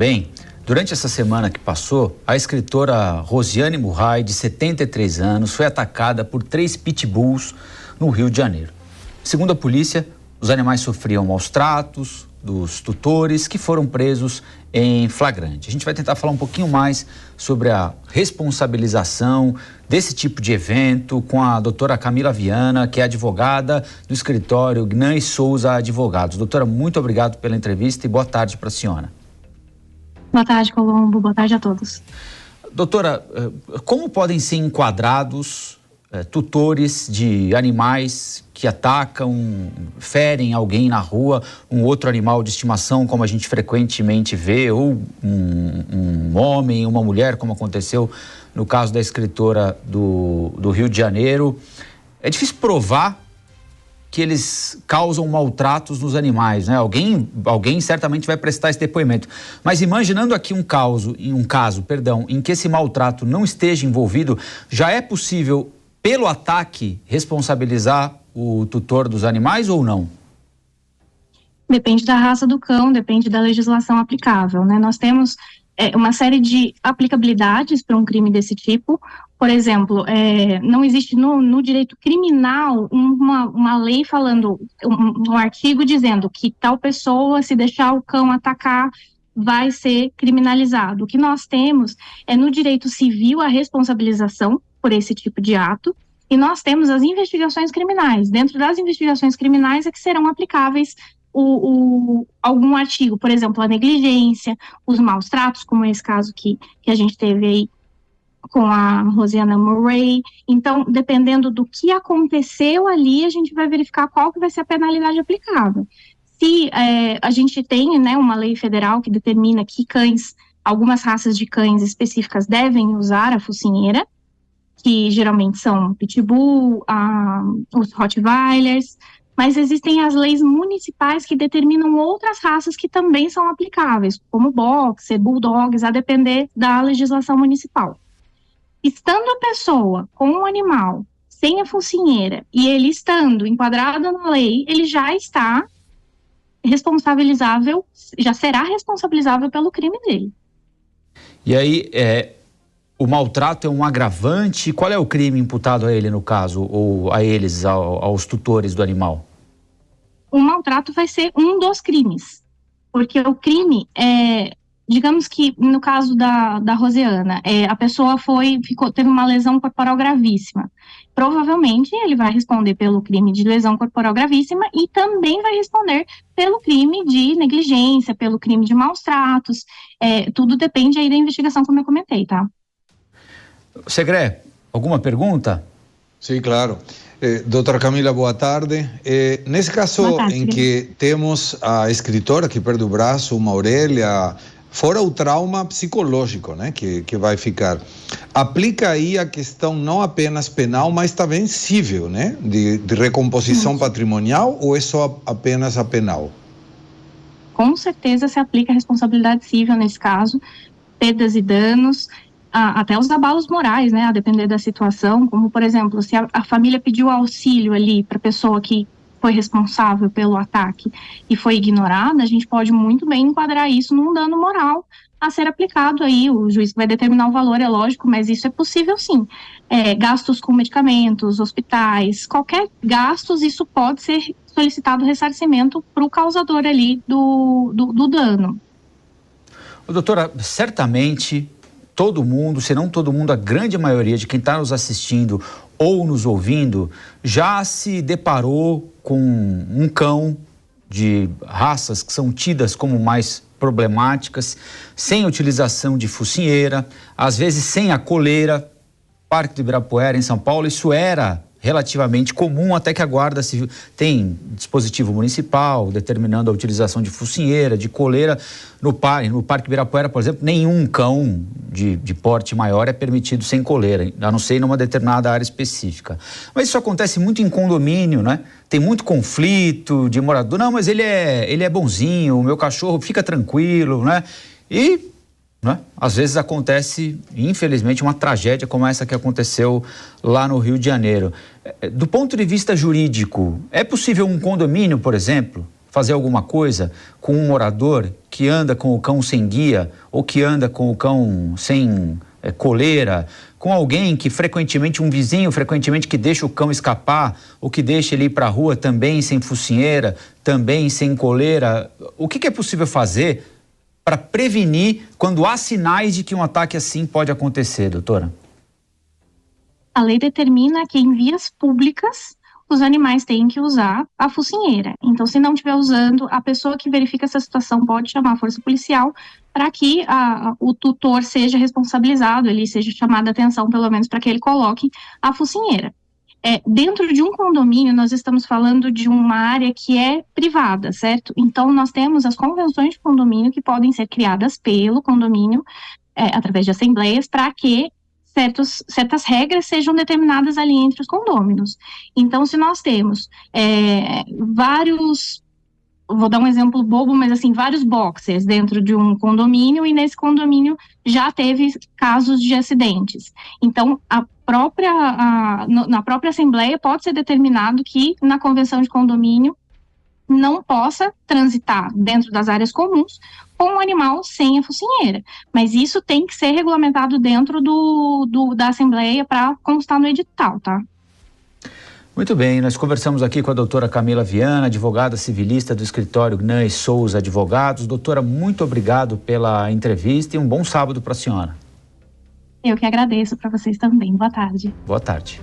Bem, durante essa semana que passou, a escritora Rosiane Murray, de 73 anos, foi atacada por 3 pitbulls no Rio de Janeiro. Segundo a polícia, os animais sofriam maus tratos dos tutores, que foram presos em flagrante. A gente vai tentar falar um pouquinho mais sobre a responsabilização desse tipo de evento com a doutora Camila Viana, que é advogada do escritório Gnan & Souza Advogados. Doutora, muito obrigado pela entrevista e boa tarde para a senhora. Boa tarde, Colombo. Boa tarde a todos. Doutora, como podem ser enquadrados tutores de animais que atacam, ferem alguém na rua, um outro animal de estimação, como a gente frequentemente vê, ou um homem, uma mulher, como aconteceu no caso da escritora do Rio de Janeiro? É difícil provar que eles causam maltratos nos animais, né? Alguém certamente vai prestar esse depoimento. Mas imaginando aqui um caso em que esse maltrato não esteja envolvido, já é possível, pelo ataque, responsabilizar o tutor dos animais ou não? Depende da raça do cão, depende da legislação aplicável, né? Nós temos uma série de aplicabilidades para um crime desse tipo. Por exemplo, não existe no direito criminal uma lei falando, um artigo dizendo que tal pessoa, se deixar o cão atacar, vai ser criminalizado. O que nós temos é no direito civil a responsabilização por esse tipo de ato, e nós temos as investigações criminais. Dentro das investigações criminais é que serão aplicáveis algum artigo, por exemplo, a negligência, os maus tratos, como esse caso que a gente teve aí com a Rosiane Murray. Então, dependendo do que aconteceu ali, a gente vai verificar qual que vai ser a penalidade aplicável. Se a gente tem, né, uma lei federal que determina que cães, algumas raças de cães específicas devem usar a focinheira, que geralmente são pitbull, os rottweilers, mas existem as leis municipais que determinam outras raças que também são aplicáveis, como boxer, bulldogs, a depender da legislação municipal. Estando a pessoa com o animal sem a focinheira e ele estando enquadrado na lei, ele já está responsabilizável, já será responsabilizável pelo crime dele. E aí, o maltrato é um agravante? Qual é o crime imputado a ele, no caso, ou a eles, aos tutores do animal? O maltrato vai ser um dos crimes, porque o crime digamos que no caso da Rosiana, a pessoa teve uma lesão corporal gravíssima. Provavelmente ele vai responder pelo crime de lesão corporal gravíssima e também vai responder pelo crime de negligência, pelo crime de maus tratos. Tudo depende aí da investigação, como eu comentei, tá? Segré, alguma pergunta? Sim, claro. Doutora Camila, boa tarde. Nesse caso em que temos a escritora que perde o braço, uma orelha, fora o trauma psicológico, né, que vai ficar, aplica aí a questão não apenas penal, mas também civil, né, de recomposição patrimonial, ou é só apenas a penal? Com certeza se aplica a responsabilidade civil nesse caso, perdas e danos, até os abalos morais, né, a depender da situação, como, por exemplo, se a família pediu auxílio ali para a pessoa que foi responsável pelo ataque e foi ignorada, a gente pode muito bem enquadrar isso num dano moral a ser aplicado aí, o juiz vai determinar o valor, é lógico, mas isso é possível sim. Gastos com medicamentos, hospitais, qualquer gastos, isso pode ser solicitado ressarcimento para o causador ali do dano. Doutora, certamente todo mundo, se não todo mundo, a grande maioria de quem está nos assistindo ou nos ouvindo, já se deparou com um cão de raças que são tidas como mais problemáticas, sem utilização de focinheira, às vezes sem a coleira. Parque do Ibirapuera, em São Paulo, isso era relativamente comum, até que a Guarda Civil tem dispositivo municipal determinando a utilização de focinheira, de coleira. No Parque Ibirapuera, por exemplo, nenhum cão de porte maior é permitido sem coleira, a não ser numa determinada área específica. Mas isso acontece muito em condomínio, né? Tem muito conflito de morador. Não, mas ele é bonzinho, o meu cachorro fica tranquilo, né? E às vezes acontece, infelizmente, uma tragédia como essa que aconteceu lá no Rio de Janeiro. Do ponto de vista jurídico, é possível um condomínio, por exemplo, fazer alguma coisa com um morador que anda com o cão sem guia ou que anda com o cão sem coleira, com alguém que frequentemente, um vizinho frequentemente que deixa o cão escapar ou que deixa ele ir para a rua também sem focinheira, também sem coleira? O que é possível fazer para prevenir quando há sinais de que um ataque assim pode acontecer, doutora? A lei determina que em vias públicas os animais têm que usar a focinheira. Então, se não estiver usando, a pessoa que verifica essa situação pode chamar a força policial para que o tutor seja responsabilizado, ele seja chamado a atenção, pelo menos, para que ele coloque a focinheira. Dentro de um condomínio, nós estamos falando de uma área que é privada, certo? Então, nós temos as convenções de condomínio que podem ser criadas pelo condomínio, através de assembleias, para que certas regras sejam determinadas ali entre os condôminos. Então, se nós temos vários, vou dar um exemplo bobo, mas assim, vários boxers dentro de um condomínio e nesse condomínio já teve casos de acidentes. Então, na própria assembleia pode ser determinado que na convenção de condomínio não possa transitar dentro das áreas comuns com um animal sem a focinheira. Mas isso tem que ser regulamentado dentro da Assembleia para constar no edital, tá? Muito bem, nós conversamos aqui com a doutora Camila Viana, advogada civilista do escritório Gnan e Souza Advogados. Doutora, muito obrigado pela entrevista e um bom sábado para a senhora. Eu que agradeço, para vocês também. Boa tarde. Boa tarde.